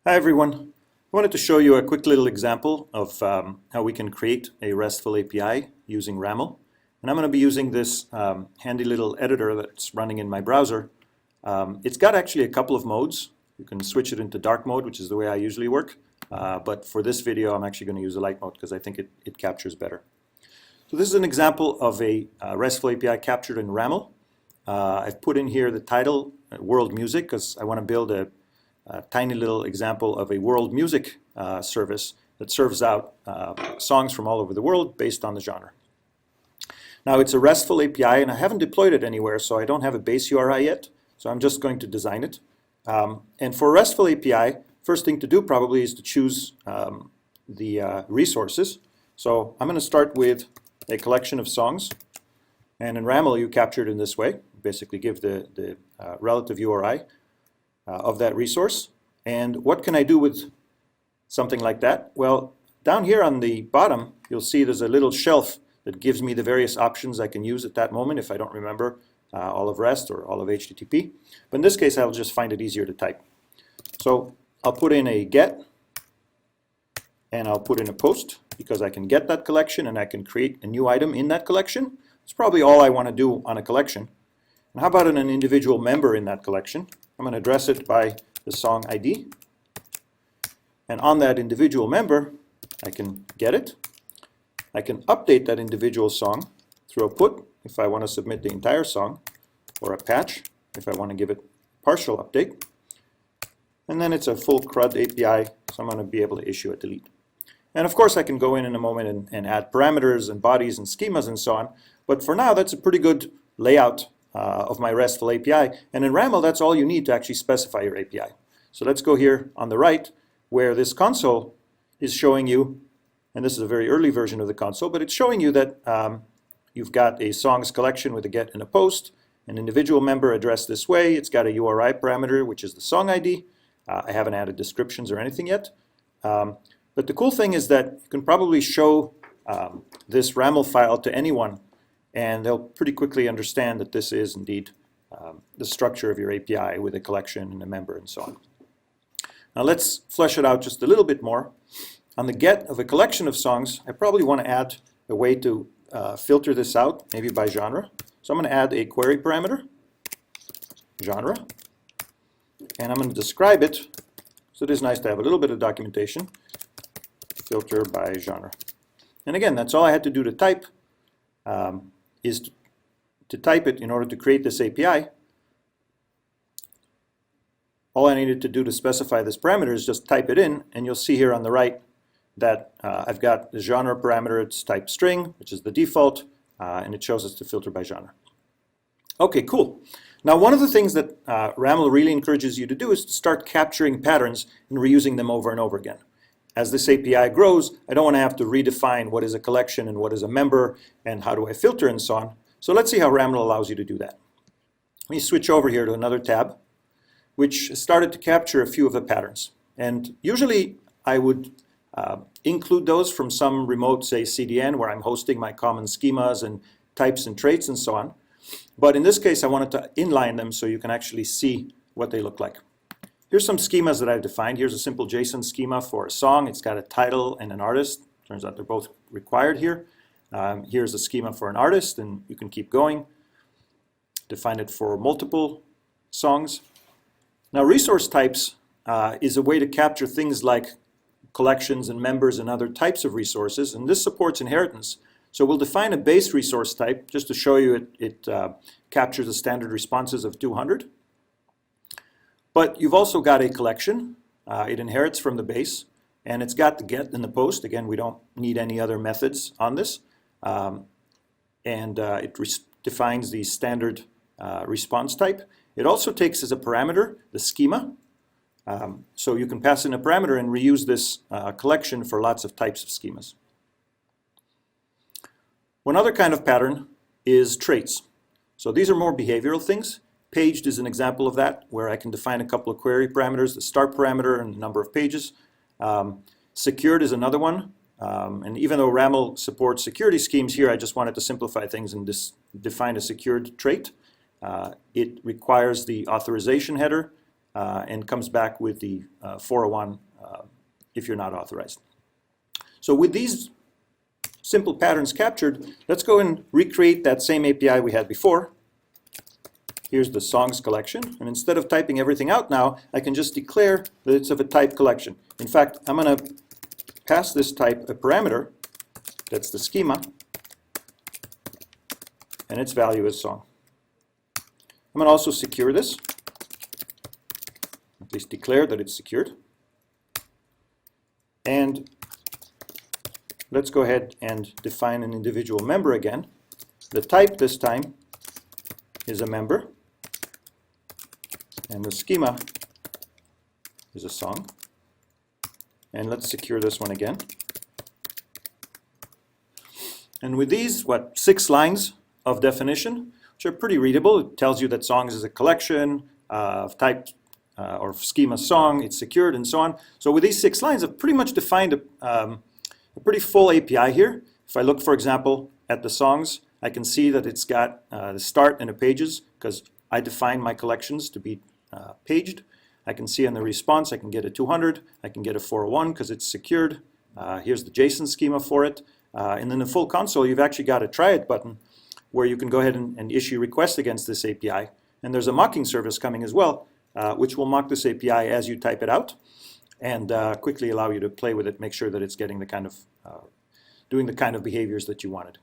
Hi everyone. I wanted to show you a quick little example of how we can create a RESTful API using RAML. And I'm going to be using this handy little editor that's running in my browser. It's got actually a couple of modes. You can switch it into dark mode, which is the way I usually work. But for this video, I'm actually going to use the light mode because I think it captures better. So this is an example of a RESTful API captured in RAML. I've put in here the title, World Music, because I want to build a tiny little example of a world music service that serves out songs from all over the world based on the genre. Now it's a RESTful API and I haven't deployed it anywhere, so I don't have a base URI yet, so I'm just going to design it. And for a RESTful API, first thing to do probably is to choose the resources. So I'm going to start with a collection of songs, and in RAML you capture it in this way. Basically give the relative URI of that resource. And what can I do with something like that? Well, down here on the bottom, you'll see there's a little shelf that gives me the various options I can use at that moment if I don't remember all of REST or all of HTTP. But in this case, I'll just find it easier to type. So I'll put in a get, and I'll put in a post, because I can get that collection and I can create a new item in that collection. It's probably all I want to do on a collection. And how about an individual member in that collection? I'm going to address it by the song ID. And on that individual member, I can get it. I can update that individual song through a put if I want to submit the entire song, or a patch if I want to give it partial update. And then it's a full CRUD API, so I'm going to be able to issue a delete. And of course I can go in a moment and add parameters and bodies and schemas and so on. But for now, that's a pretty good layout of my RESTful API. And in RAML, that's all you need to actually specify your API. So let's go here on the right, where this console is showing you, and this is a very early version of the console, but it's showing you that you've got a songs collection with a get and a post, an individual member addressed this way. It's got a URI parameter, which is the song ID. I haven't added descriptions or anything yet. But the cool thing is that you can probably show this RAML file to anyone, and they'll pretty quickly understand that this is indeed the structure of your API with a collection and a member and so on. Now let's flesh it out just a little bit more. On the get of a collection of songs, I probably want to add a way to filter this out, maybe by genre. So I'm going to add a query parameter, genre, and I'm going to describe it. So it is nice to have a little bit of documentation. Filter by genre. And again, that's all I had to do to type. Is to type it in order to create this API. All I needed to do to specify this parameter is just type it in, and you'll see here on the right that I've got the genre parameter. It's type string, which is the default, and it shows us to filter by genre. Okay, cool. Now one of the things that RAML really encourages you to do is to start capturing patterns and reusing them over and over again. As this API grows, I don't want to have to redefine what is a collection and what is a member and how do I filter and so on. So let's see how RAML allows you to do that. Let me switch over here to another tab, which started to capture a few of the patterns. And usually I would include those from some remote, say, CDN, where I'm hosting my common schemas and types and traits and so on. But in this case, I wanted to inline them so you can actually see what they look like. Here's some schemas that I've defined. Here's a simple JSON schema for a song. It's got a title and an artist. Turns out they're both required here. Here's a schema for an artist, and you can keep going. Define it for multiple songs. Now, resource types is a way to capture things like collections and members and other types of resources, and this supports inheritance. So we'll define a base resource type just to show you it captures the standard responses of 200. But you've also got a collection. It inherits from the base, and it's got the get and the post. Again, we don't need any other methods on this. It defines the standard response type. It also takes as a parameter the schema. So you can pass in a parameter and reuse this collection for lots of types of schemas. One other kind of pattern is traits. So these are more behavioral things. Paged is an example of that, where I can define a couple of query parameters, the start parameter and the number of pages. Secured is another one. And even though RAML supports security schemes here, I just wanted to simplify things and define a secured trait. It requires the authorization header and comes back with the 401 if you're not authorized. So with these simple patterns captured, let's go and recreate that same API we had before. Here's the songs collection, and instead of typing everything out now, I can just declare that it's of a type collection. In fact, I'm going to pass this type a parameter, that's the schema, and its value is song. I'm going to also secure this, at least declare that it's secured. And let's go ahead and define an individual member again. The type this time is a member, and the schema is a song. And let's secure this one again. And with these, 6 lines of definition, which are pretty readable. It tells you that songs is a collection of type or schema song, it's secured, and so on. So with these 6 lines, I've pretty much defined a pretty full API here. If I look, for example, at the songs, I can see that it's got the start and the pages because I define my collections to be paged. I can see on the response, I can get a 200, I can get a 401 because it's secured. Here's the JSON schema for it. And then the full console, you've actually got a try it button where you can go ahead and issue requests against this API. And there's a mocking service coming as well, which will mock this API as you type it out and quickly allow you to play with it, make sure that it's getting the kind of, doing the kind of behaviors that you wanted.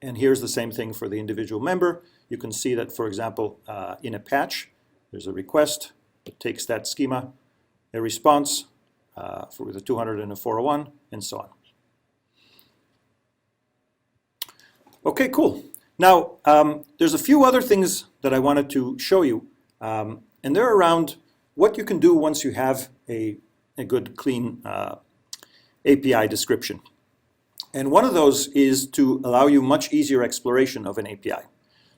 And here's the same thing for the individual member. You can see that, for example, in a patch, there's a request that takes that schema, a response for the 200 and a 401, and so on. Okay, cool. Now, there's a few other things that I wanted to show you, and they're around what you can do once you have a good, clean API description. And one of those is to allow you much easier exploration of an API.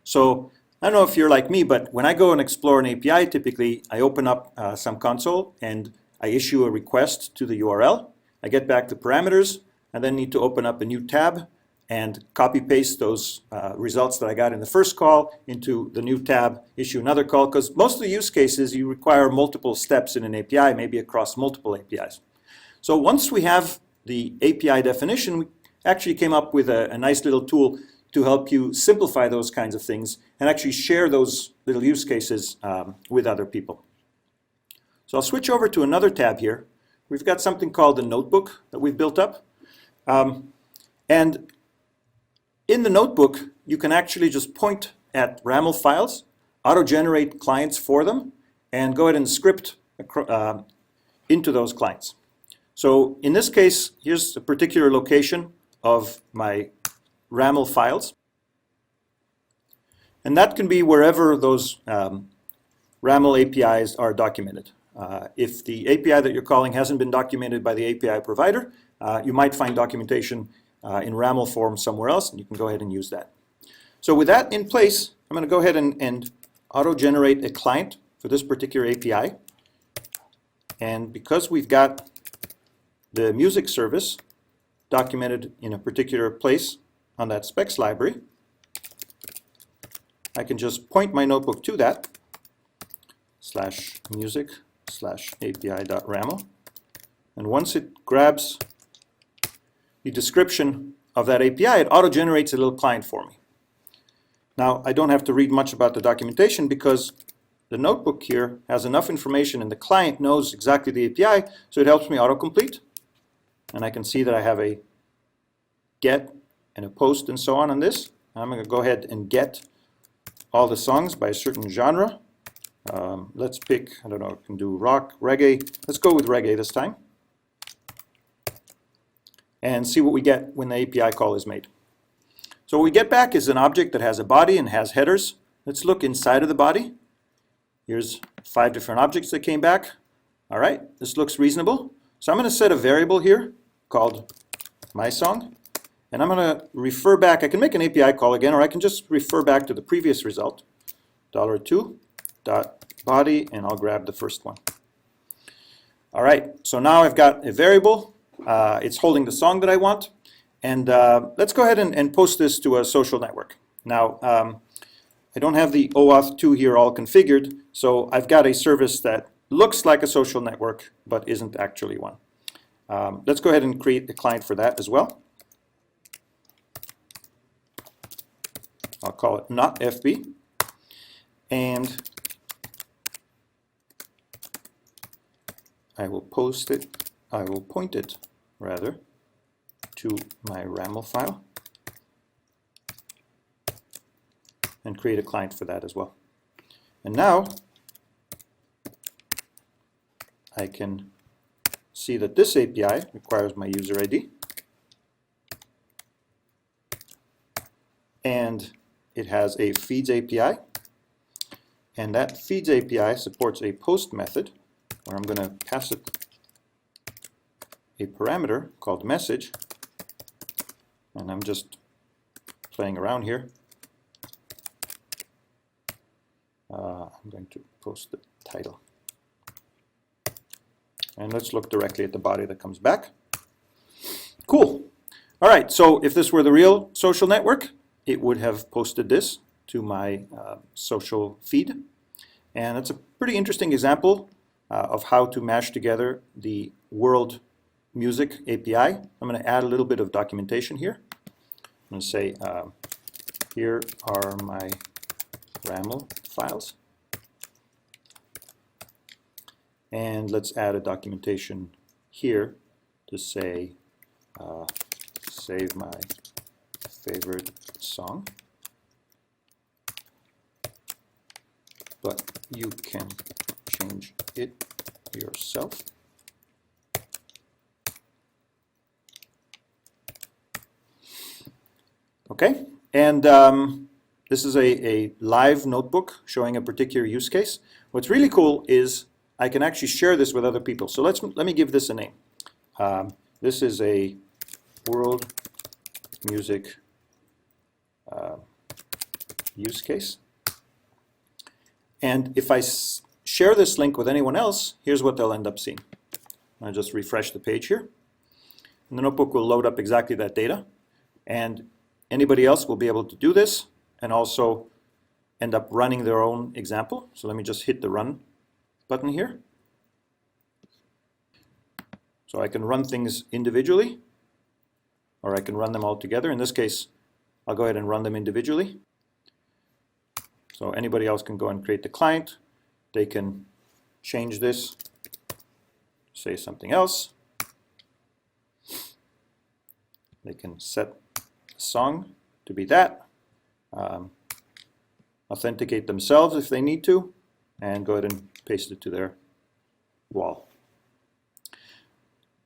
So I don't know if you're like me, but when I go and explore an API, typically I open up some console and I issue a request to the URL. I get back the parameters. I then need to open up a new tab and copy paste those results that I got in the first call into the new tab, issue another call, because most of the use cases you require multiple steps in an API, maybe across multiple APIs. So once we have the API definition, we actually came up with a nice little tool to help you simplify those kinds of things and actually share those little use cases with other people. So I'll switch over to another tab here. We've got something called the notebook that we've built up. And in the notebook, you can actually just point at RAML files, auto-generate clients for them, and go ahead and script into those clients. So in this case, here's a particular location of my RAML files. And that can be wherever those RAML APIs are documented. If the API that you're calling hasn't been documented by the API provider, you might find documentation in RAML form somewhere else, and you can go ahead and use that. So with that in place, I'm going to go ahead and auto-generate a client for this particular API. And because we've got the music service documented in a particular place on that specs library, I can just point my notebook to that, /music/api.raml. And once it grabs the description of that API, it auto-generates a little client for me. Now, I don't have to read much about the documentation because the notebook here has enough information and the client knows exactly the API, so it helps me autocomplete. And I can see that I have a get and a post and so on this. I'm going to go ahead and get all the songs by a certain genre. Let's pick, I don't know, I can do rock, reggae. Let's go with reggae this time. And see what we get when the API call is made. So what we get back is an object that has a body and has headers. Let's look inside of the body. Here's 5 different objects that came back. All right, this looks reasonable. So I'm going to set a variable here called mySong. And I'm going to refer back. I can make an API call again, or I can just refer back to the previous result, $2.body, and I'll grab the first one. All right, so now I've got a variable. It's holding the song that I want. And let's go ahead and post this to a social network. Now, I don't have the OAuth 2 here all configured, so I've got a service that looks like a social network but isn't actually one. Let's go ahead and create a client for that as well. I'll call it not FB, and I will point it rather to my RAML file and create a client for that as well. And now I can see that this API requires my user ID, and it has a feeds API, and that feeds API supports a post method where I'm going to pass it a parameter called message, and I'm just playing around here. I'm going to post the title. And let's look directly at the body that comes back. Cool. All right, so if this were the real social network, it would have posted this to my social feed. And it's a pretty interesting example of how to mash together the world music API. I'm going to add a little bit of documentation here. I'm going to say, here are my RAML files. And let's add a documentation here to say, save my favorite song, but you can change it yourself. Okay, and this is a live notebook showing a particular use case. What's really cool is I can actually share this with other people. So let me give this a name. This is a world music use case. And if I share this link with anyone else, here's what they'll end up seeing. I'll just refresh the page here. And the notebook will load up exactly that data. And anybody else will be able to do this and also end up running their own example. So let me just hit the run button here. So I can run things individually, or I can run them all together. In this case, I'll go ahead and run them individually. So anybody else can go and create the client. They can change this, say something else. They can set the song to be that, authenticate themselves if they need to, and go ahead and paste it to their wall.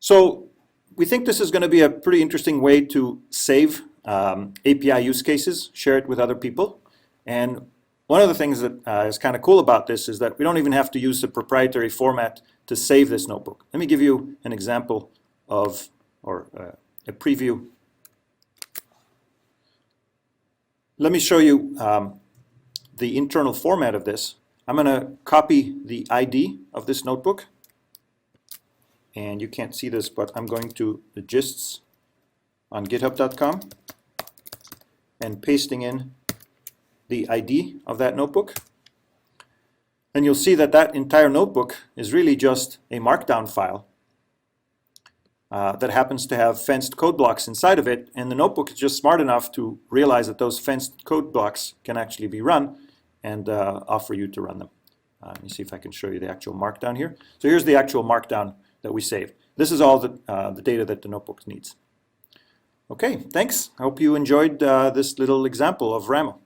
So we think this is going to be a pretty interesting way to save API use cases, share it with other people. And one of the things that is kind of cool about this is that we don't even have to use the proprietary format to save this notebook. Let me give you an example of, or a preview. Let me show you the internal format of this. I'm going to copy the ID of this notebook. And you can't see this, but I'm going to the gists on github.com and pasting in the ID of that notebook. And you'll see that that entire notebook is really just a markdown file that happens to have fenced code blocks inside of it. And the notebook is just smart enough to realize that those fenced code blocks can actually be run and offer you to run them. Let me see if I can show you the actual markdown here. So here's the actual markdown that we saved. This is all the data that the notebook needs. Okay, thanks. I hope you enjoyed this little example of RAML.